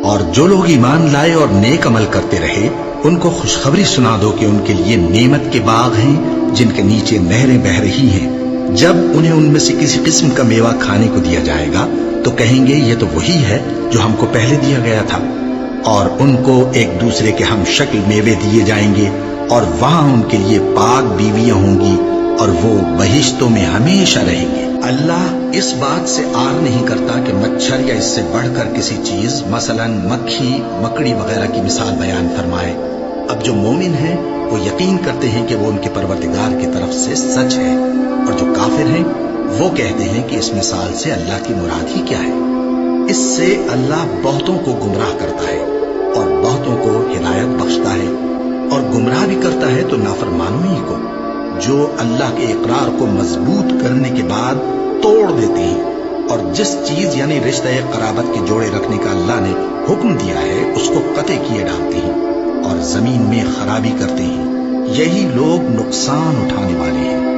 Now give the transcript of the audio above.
اور جو لوگ ایمان لائے اور نیک عمل کرتے رہے ان کو خوشخبری سنا دو کہ ان کے لیے نعمت کے باغ ہیں جن کے نیچے نہریں بہہ رہی ہیں۔ جب انہیں ان میں سے کسی قسم کا میوہ کھانے کو دیا جائے گا تو کہیں گے یہ تو وہی ہے جو ہم کو پہلے دیا گیا تھا، اور ان کو ایک دوسرے کے ہم شکل میوے دیے جائیں گے، اور وہاں ان کے لیے پاک بیویاں ہوں گی اور وہ بہشتوں میں ہمیشہ رہیں گے۔ اللہ اس بات سے آر نہیں کرتا کہ مچھر یا اس سے بڑھ کر کسی چیز مثلا مکھی مکڑی وغیرہ کی مثال بیان فرمائے۔ اب جو مومن ہیں وہ یقین کرتے ہیں کہ وہ ان کے پروردگار کی طرف سے سچ ہے، اور جو کافر ہیں وہ کہتے ہیں کہ اس مثال سے اللہ کی مراد ہی کیا ہے۔ اس سے اللہ بہتوں کو گمراہ کرتا ہے اور بہتوں کو ہدایت بخشتا ہے، اور گمراہ بھی کرتا ہے تو نافرمانوں ہی کو، جو اللہ کے اقرار کو مضبوط کرنے کے بعد توڑ دیتے ہیں، اور جس چیز یعنی رشتہ قرابت کے جوڑے رکھنے کا اللہ نے حکم دیا ہے اس کو قطع کیے ڈالتے ہیں اور زمین میں خرابی کرتے ہیں۔ یہی لوگ نقصان اٹھانے والے ہیں۔